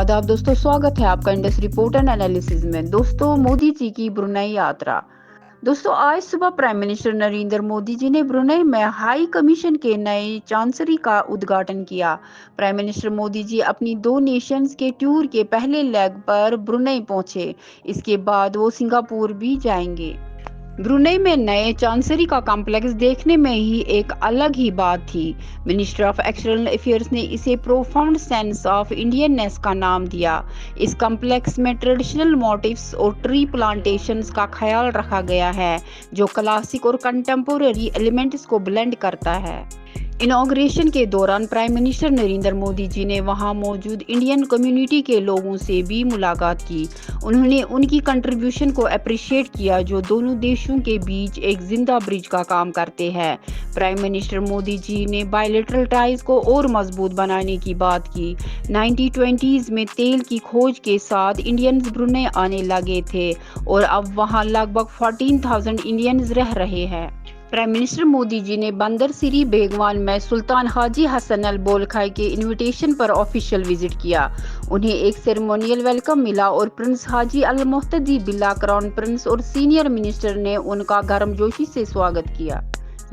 आदाब दोस्तों, स्वागत है आपका इंडस रिपोर्ट एंड एनालिसिस में। दोस्तों, मोदी जी की ब्रुनई यात्रा। दोस्तों, आज सुबह प्राइम मिनिस्टर नरेंद्र मोदी जी ने ब्रुनई में हाई कमीशन के नए चांसरी का उद्घाटन किया। प्राइम मिनिस्टर मोदी जी अपनी 2 नेशंस के टूर के पहले लेग पर ब्रुनई पहुंचे। इसके बाद वो सिंगापुर भी जाएंगे। ब्रुनई में नए चांसरी का कॉम्प्लेक्स देखने में ही एक अलग ही बात थी। मिनिस्टर ऑफ एक्सटर्नल अफेयर्स ने इसे प्रोफाउंड सेंस ऑफ इंडियननेस का नाम दिया। इस कॉम्प्लेक्स में ट्रेडिशनल मोटिव्स और ट्री प्लांटेशंस का ख्याल रखा गया है, जो क्लासिक और कंटेम्पोररी एलिमेंट्स को ब्लेंड करता है। इनॉग्रेशन के दौरान प्राइम मिनिस्टर नरेंद्र मोदी जी ने वहां मौजूद इंडियन कम्युनिटी के लोगों से भी मुलाकात की। उन्होंने उनकी कंट्रीब्यूशन को अप्रिशिएट किया, जो दोनों देशों के बीच एक जिंदा ब्रिज का काम करते हैं। प्राइम मिनिस्टर मोदी जी ने बायलैटरल टाइज को और मजबूत बनाने की बात की। 1920s में तेल की खोज के साथ इंडियंस ब्रुनई आने लगे थे और अब वहां लगभग 14,000 इंडियंस रह रहे हैं। प्राइम मिनिस्टर मोदी जी ने बंदर सिरी बेगवान में सुल्तान हाजी हसन अल बोलखाई के इनविटेशन पर ऑफिशियल विजिट किया। उन्हें एक सेरेमोनियल वेलकम मिला और प्रिंस हाजी अल मुहतदी बिल्ला क्राउन प्रिंस और सीनियर मिनिस्टर ने उनका गर्मजोशी से स्वागत किया।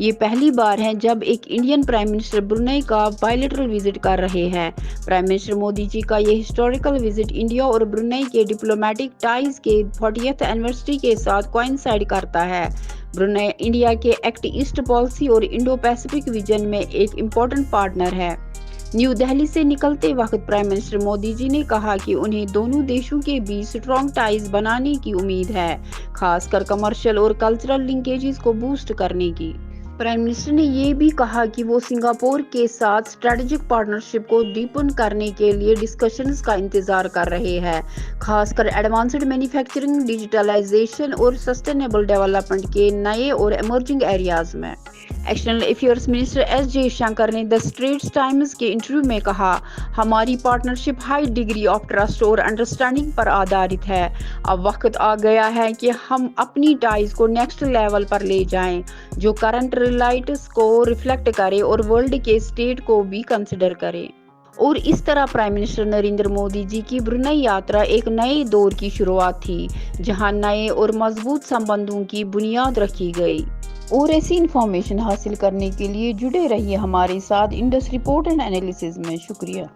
ये पहली बार है जब एक इंडियन प्राइम मिनिस्टर ब्रुनई का बायलैटरल विजिट कर रहे हैं। प्राइम मिनिस्टर मोदी जी का ये हिस्टोरिकल विजिट इंडिया और ब्रुनई के डिप्लोमेटिक टाइज के 40th एनिवर्सरी के साथ कोइंसाइड करता है। ब्रुनई इंडिया के एक्ट ईस्ट पॉलिसी और इंडो पैसिफिक विजन में एक इम्पोर्टेंट पार्टनर है। न्यू दिल्ली से निकलते वक्त प्राइम मिनिस्टर मोदी जी ने कहा कि उन्हें दोनों देशों के बीच स्ट्रॉन्ग टाइज बनाने की उम्मीद है, खासकर कमर्शियल और कल्चरल लिंकेजेस को बूस्ट करने की। प्राइम मिनिस्टर ने ये भी कहा कि वो सिंगापुर के साथ स्ट्रेटेजिक पार्टनरशिप को डीपन करने के लिए डिस्कशंस का इंतजार कर रहे हैं, खासकर एडवांस्ड मैन्युफैक्चरिंग, डिजिटलाइजेशन और सस्टेनेबल डेवलपमेंट के नए और इमर्जिंग एरियाज में। External affairs minister S Jaishankar ने द स्ट्रेट्स टाइम्स के इंटरव्यू में कहा, हमारी partnership high degree of trust और अंडरस्टैंडिंग पर आधारित है। अब वक्त आ गया है कि हम अपनी टाइज को नेक्स्ट लेवल पर ले जाएं, जो करंट रिलाइट्स को रिफ्लेक्ट करे और वर्ल्ड के स्टेट को भी कंसिडर करे। और इस तरह प्राइम मिनिस्टर नरेंद्र मोदी जी की ब्रुनई यात्रा एक नए दौर की शुरुआत थी, जहां नए और मजबूत संबंधों की बुनियाद रखी गई। और ऐसी इंफॉर्मेशन हासिल करने के लिए जुड़े रहिए हमारे साथ इंडस रिपोर्ट एंड एनालिसिस में। शुक्रिया।